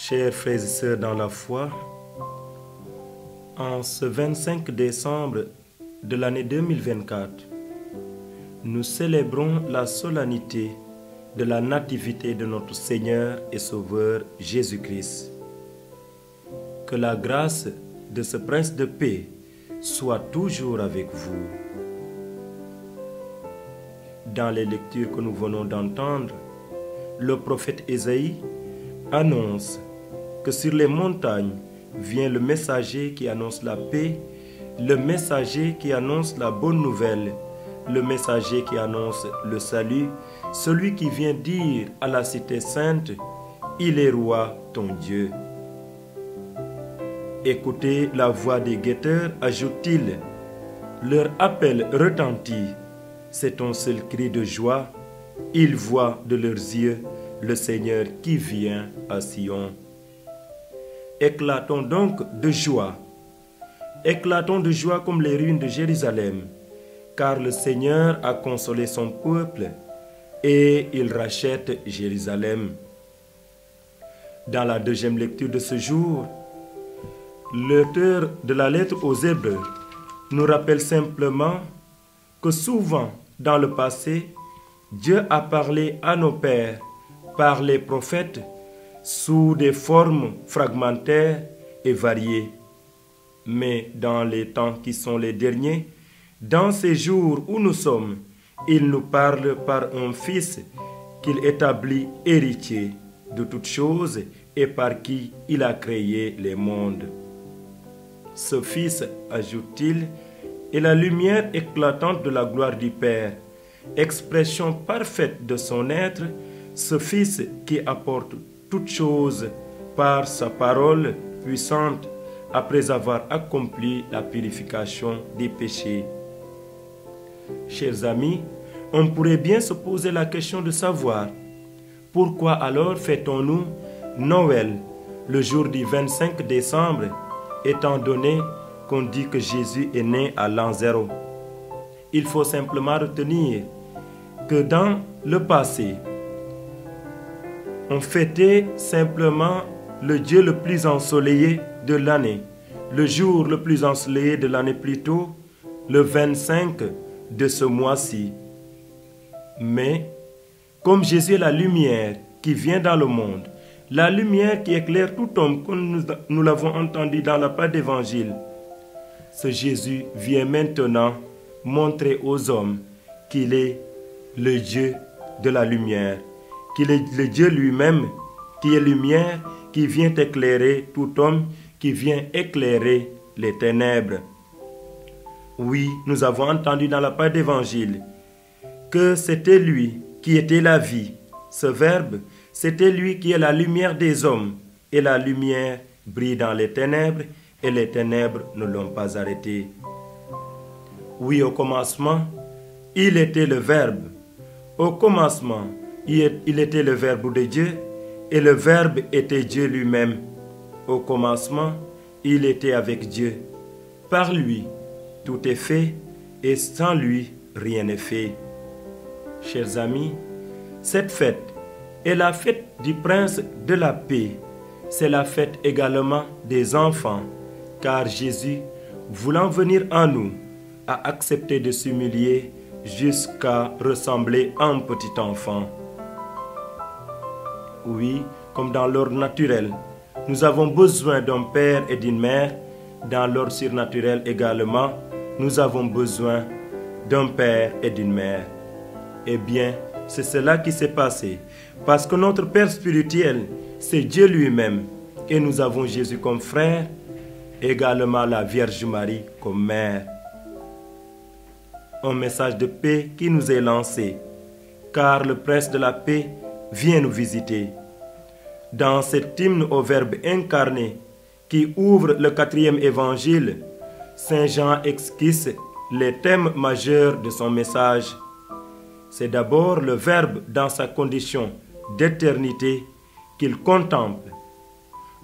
Chers frères et sœurs dans la foi, en ce 25 décembre de l'année 2024, nous célébrons la solennité de la nativité de notre Seigneur et Sauveur Jésus-Christ. Que la grâce de ce Prince de paix soit toujours avec vous. Dans les lectures que nous venons d'entendre, le prophète Ésaïe annonce que sur les montagnes vient le messager qui annonce la paix, le messager qui annonce la bonne nouvelle, le messager qui annonce le salut, celui qui vient dire à la cité sainte, « Il est roi ton Dieu ». Écoutez la voix des guetteurs, ajoute-t-il, leur appel retentit, c'est un seul cri de joie, ils voient de leurs yeux le Seigneur qui vient à Sion. Éclatons donc de joie. Éclatons de joie comme les ruines de Jérusalem, car le Seigneur a consolé son peuple et il rachète Jérusalem. Dans la deuxième lecture de ce jour, l'auteur de la lettre aux Hébreux nous rappelle simplement que souvent dans le passé, Dieu a parlé à nos pères par les prophètes sous des formes fragmentaires et variées. Mais dans les temps qui sont les derniers, dans ces jours où nous sommes, il nous parle par un Fils qu'il établit héritier de toutes choses et par qui il a créé les mondes. Ce Fils, ajoute-t-il, est la lumière éclatante de la gloire du Père, expression parfaite de son être, ce Fils qui apporte toutes choses par sa parole puissante après avoir accompli la purification des péchés. Chers amis, on pourrait bien se poser la question de savoir pourquoi alors fêtons-nous Noël le jour du 25 décembre étant donné qu'on dit que Jésus est né à l'an 0. Il faut simplement retenir que dans le passé, on fêtait simplement le Dieu le plus ensoleillé de l'année, le jour le plus ensoleillé de l'année plutôt, le 25 de ce mois-ci. Mais, comme Jésus est la lumière qui vient dans le monde, la lumière qui éclaire tout homme, comme nous l'avons entendu dans la part d'évangile, ce Jésus vient maintenant montrer aux hommes qu'il est le Dieu de la lumière, qu'il est le Dieu lui-même qui est lumière, qui vient éclairer tout homme, qui vient éclairer les ténèbres. Oui, nous avons entendu dans la part d'évangile que c'était lui qui était la vie. Ce Verbe, c'était lui qui est la lumière des hommes, et la lumière brille dans les ténèbres, et les ténèbres ne l'ont pas arrêté. Oui, au commencement, il était le Verbe. Au commencement, il était le Verbe de Dieu, et le Verbe était Dieu lui-même. Au commencement, il était avec Dieu. Par lui, tout est fait, et sans lui, rien n'est fait. Chers amis, cette fête est la fête du Prince de la paix. C'est la fête également des enfants, car Jésus, voulant venir en nous, a accepté de s'humilier jusqu'à ressembler à un petit enfant. Oui, comme dans l'ordre naturel, nous avons besoin d'un père et d'une mère. Dans l'ordre surnaturel également, nous avons besoin d'un père et d'une mère. Eh bien, c'est cela qui s'est passé. Parce que notre Père spirituel, c'est Dieu lui-même. Et nous avons Jésus comme frère, également la Vierge Marie comme mère. Un message de paix qui nous est lancé, car le Prince de la paix vient nous visiter. Dans cet hymne au Verbe incarné qui ouvre le 4e évangile, Saint Jean esquisse les thèmes majeurs de son message. C'est d'abord le Verbe dans sa condition d'éternité qu'il contemple.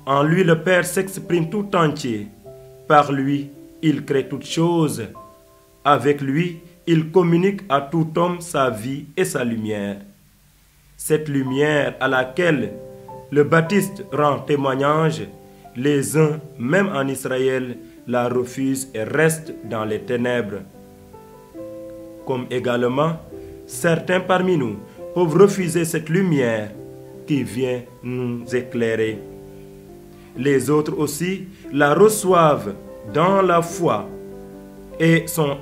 En lui, le Père s'exprime tout entier. Par lui, il crée toutes choses. Avec lui, il communique à tout homme sa vie et sa lumière. Cette lumière à laquelle Le Baptiste rend témoignage. Les uns, même en Israël, la refusent et restent dans les ténèbres. Comme également, certains parmi nous peuvent refuser cette lumière qui vient nous éclairer. Les autres aussi la reçoivent dans la foi et sont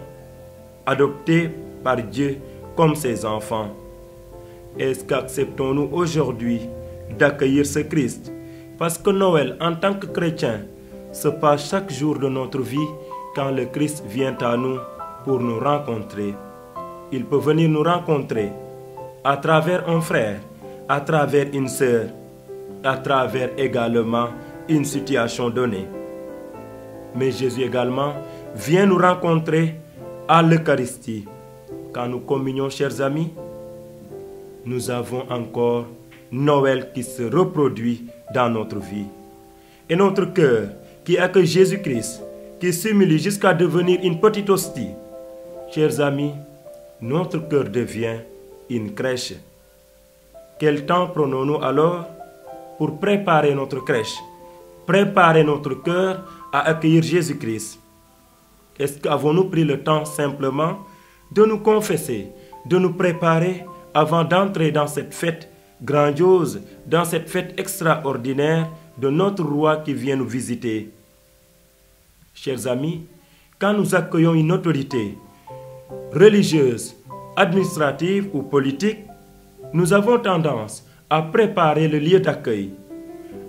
adoptés par Dieu comme ses enfants. Est-ce qu'acceptons-nous aujourd'hui d'accueillir ce Christ? Parce que Noël, en tant que chrétien, se passe chaque jour de notre vie quand le Christ vient à nous pour nous rencontrer. Il peut venir nous rencontrer à travers un frère, à travers une sœur, à travers également une situation donnée. Mais Jésus également vient nous rencontrer à l'Eucharistie. Quand nous communions, chers amis, nous avons encore Noël qui se reproduit dans notre vie. Et notre cœur qui accueille Jésus-Christ, qui s'humilie jusqu'à devenir une petite hostie. Chers amis, notre cœur devient une crèche. Quel temps prenons-nous alors pour préparer notre crèche, préparer notre cœur à accueillir Jésus-Christ? Est-ce qu'avons-nous pris le temps simplement de nous confesser, de nous préparer avant d'entrer dans cette fête grandiose, dans cette fête extraordinaire de notre roi qui vient nous visiter? Chers amis, quand nous accueillons une autorité religieuse, administrative ou politique, nous avons tendance à préparer le lieu d'accueil,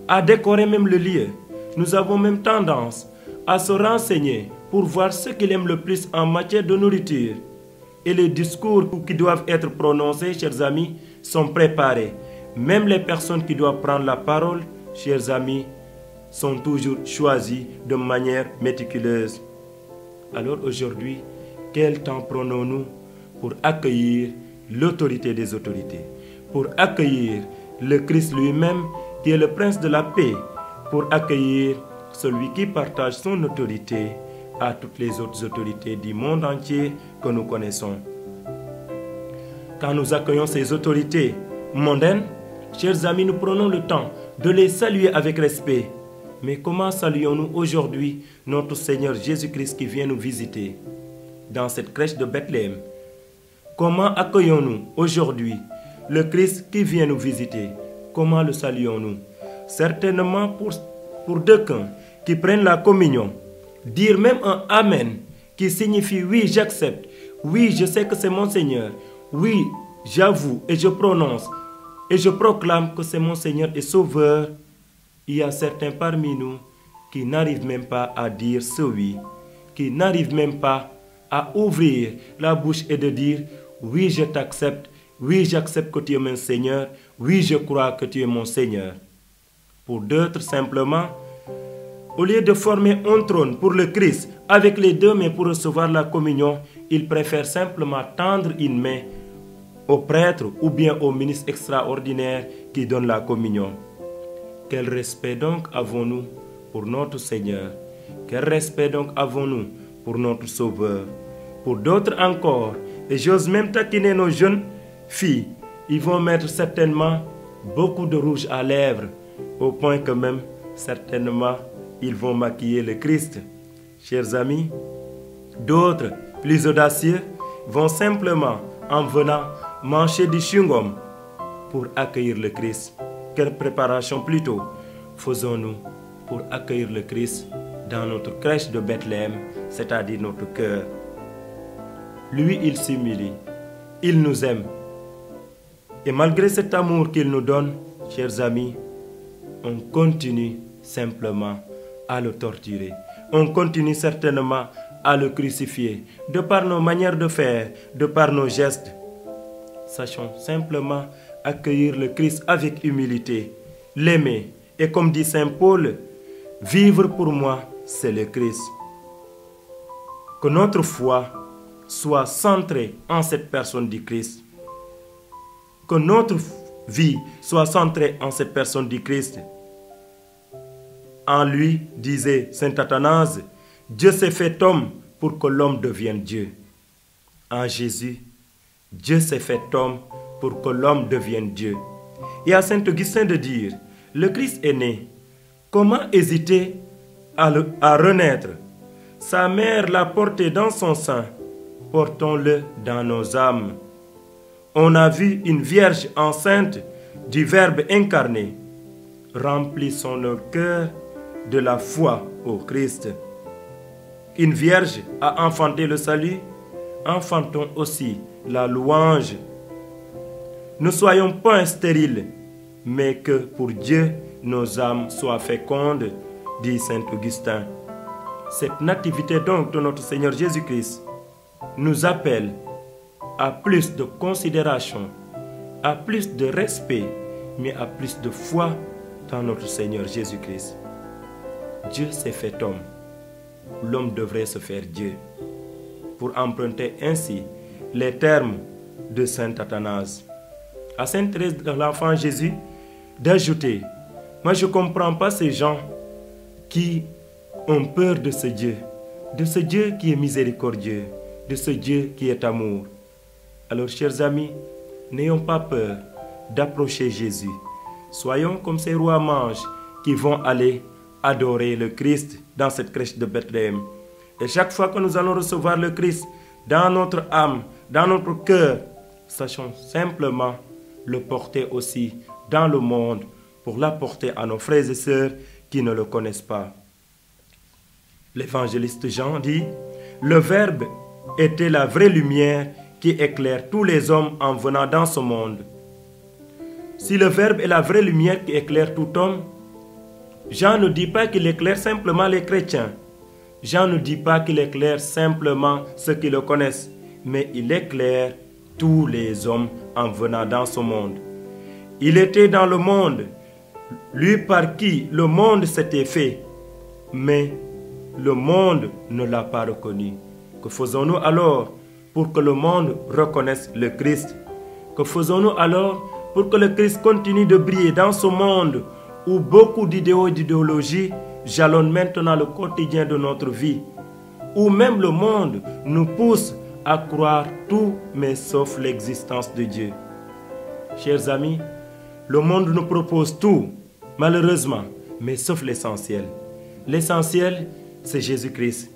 à décorer même le lieu. Nous avons même tendance à se renseigner pour voir ce qu'il aime le plus en matière de nourriture. Et les discours qui doivent être prononcés, chers amis, sont préparés. Même les personnes qui doivent prendre la parole, chers amis, sont toujours choisies de manière méticuleuse. Alors aujourd'hui, quel temps prenons-nous pour accueillir l'autorité des autorités, pour accueillir le Christ lui-même qui est le prince de la paix, pour accueillir celui qui partage son autorité à toutes les autres autorités du monde entier que nous connaissons. Quand nous accueillons ces autorités mondaines, chers amis, nous prenons le temps de les saluer avec respect. Mais comment saluons-nous aujourd'hui notre Seigneur Jésus-Christ qui vient nous visiter dans cette crèche de Bethléem? Comment accueillons-nous aujourd'hui le Christ qui vient nous visiter? Comment le saluons-nous? Certainement pour d'aucuns qui prennent la communion, dire même un Amen qui signifie oui, j'accepte, oui, je sais que c'est mon Seigneur, oui, j'avoue et je prononce et je proclame que c'est mon Seigneur et Sauveur. Il y a certains parmi nous qui n'arrivent même pas à dire ce oui, qui n'arrivent même pas à ouvrir la bouche et de dire oui, je t'accepte, oui, j'accepte que tu es mon Seigneur, oui, je crois que tu es mon Seigneur. Pour d'autres, simplement, au lieu de former un trône pour le Christ avec les deux mains pour recevoir la communion, ils préfèrent simplement tendre une main au prêtre ou bien au ministre extraordinaire qui donne la communion. Quel respect donc avons-nous pour notre Seigneur? Quel respect donc avons-nous pour notre Sauveur? Pour d'autres encore, et j'ose même taquiner nos jeunes filles, ils vont mettre certainement beaucoup de rouge à lèvres, au point que même, certainement, ils vont maquiller le Christ. Chers amis, d'autres, plus audacieux, vont simplement, en venant, manger du chewing-gum pour accueillir le Christ. Quelle préparation plutôt faisons-nous pour accueillir le Christ dans notre crèche de Bethléem, c'est-à-dire notre cœur? Lui, il s'humilie, il nous aime. Et malgré cet amour qu'il nous donne, chers amis, on continue simplement à le torturer. On continue certainement à le crucifier, de par nos manières de faire, de par nos gestes. Sachons simplement accueillir le Christ avec humilité, l'aimer. Et comme dit Saint Paul, vivre pour moi, c'est le Christ. Que notre foi soit centrée en cette personne du Christ. Que notre vie soit centrée en cette personne du Christ. En lui, disait saint Athanase, Dieu s'est fait homme pour que l'homme devienne Dieu. En Jésus, Dieu s'est fait homme pour que l'homme devienne Dieu. Et à saint Augustin de dire, Le Christ est né. Comment hésiter à renaître? Sa mère l'a porté dans son sein. Portons-le dans nos âmes. On a vu une vierge enceinte du Verbe incarné. Remplissons nos cœurs de la foi au Christ. Une vierge a enfanté le salut, enfantons aussi la louange. Ne soyons pas stériles, mais que pour Dieu nos âmes soient fécondes, dit saint Augustin. Cette nativité donc de notre Seigneur Jésus-Christ nous appelle à plus de considération, à plus de respect, mais à plus de foi dans notre Seigneur Jésus-Christ. Dieu s'est fait homme. L'homme devrait se faire Dieu. Pour emprunter ainsi les termes de saint Athanase. À sainte Thérèse de l'Enfant Jésus, d'ajouter: moi je ne comprends pas ces gens qui ont peur de ce Dieu qui est miséricordieux, de ce Dieu qui est amour. Alors, chers amis, n'ayons pas peur d'approcher Jésus. Soyons comme ces rois mages qui vont aller adorer le Christ dans cette crèche de Bethléem. Et chaque fois que nous allons recevoir le Christ dans notre âme, dans notre cœur, sachons simplement le porter aussi dans le monde pour l'apporter à nos frères et sœurs qui ne le connaissent pas. L'évangéliste Jean dit: le Verbe était la vraie lumière qui éclaire tous les hommes en venant dans ce monde. Si le Verbe est la vraie lumière qui éclaire tout homme, Jean ne dit pas qu'il éclaire simplement les chrétiens. Jean ne dit pas qu'il éclaire simplement ceux qui le connaissent, mais il éclaire tous les hommes en venant dans ce monde. Il était dans le monde, lui par qui le monde s'était fait, mais le monde ne l'a pas reconnu. Que faisons-nous alors pour que le monde reconnaisse le Christ? Que faisons-nous alors pour que le Christ continue de briller dans ce monde où beaucoup d'idéaux et d'idéologies jalonnent maintenant le quotidien de notre vie, où même le monde nous pousse à croire tout mais sauf l'existence de Dieu? Chers amis, le monde nous propose tout, malheureusement, mais sauf l'essentiel. L'essentiel, c'est Jésus-Christ.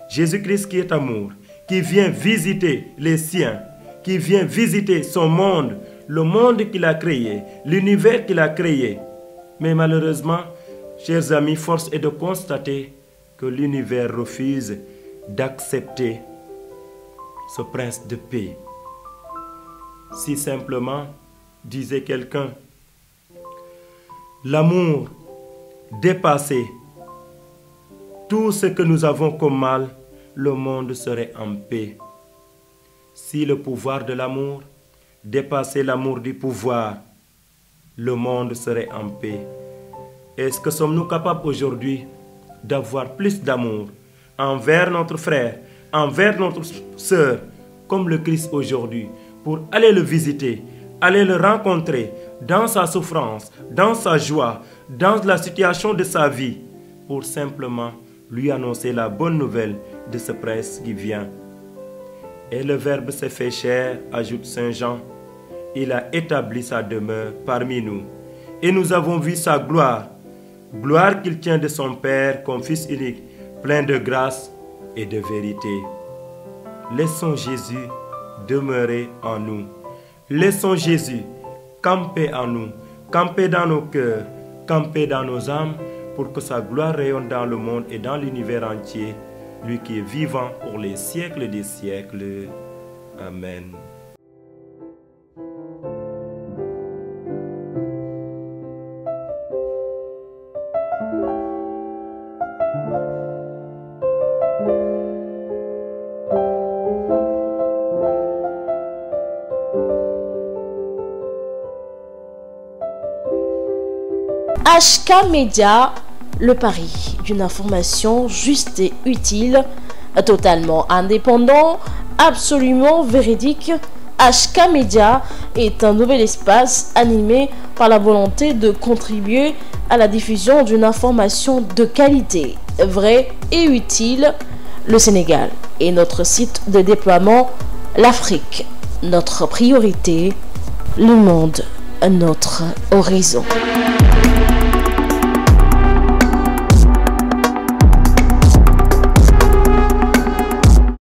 Jésus-Christ qui est amour, qui vient visiter les siens, qui vient visiter son monde, le monde qu'il a créé, l'univers qu'il a créé. Mais malheureusement, chers amis, force est de constater que l'univers refuse d'accepter ce prince de paix. Si simplement, disait quelqu'un, l'amour dépassait tout ce que nous avons comme mal, le monde serait en paix. Si le pouvoir de l'amour dépassait l'amour du pouvoir, le monde serait en paix. Est-ce que sommes-nous capables aujourd'hui d'avoir plus d'amour envers notre frère, envers notre sœur, comme le Christ aujourd'hui, pour aller le visiter, aller le rencontrer dans sa souffrance, dans sa joie, dans la situation de sa vie, pour simplement lui annoncer la bonne nouvelle de ce prince qui vient. Et le Verbe s'est fait chair, ajoute saint Jean. Il a établi sa demeure parmi nous. Et nous avons vu sa gloire, gloire qu'il tient de son Père comme Fils unique, plein de grâce et de vérité. Laissons Jésus demeurer en nous. Laissons Jésus camper en nous, camper dans nos cœurs, camper dans nos âmes, pour que sa gloire rayonne dans le monde et dans l'univers entier, lui qui est vivant pour les siècles des siècles. Amen. HK Média, le pari d'une information juste et utile, totalement indépendant, absolument véridique. HK Média est un nouvel espace animé par la volonté de contribuer à la diffusion d'une information de qualité, vraie et utile. Le Sénégal est notre site de déploiement, l'Afrique, notre priorité, le monde, notre horizon.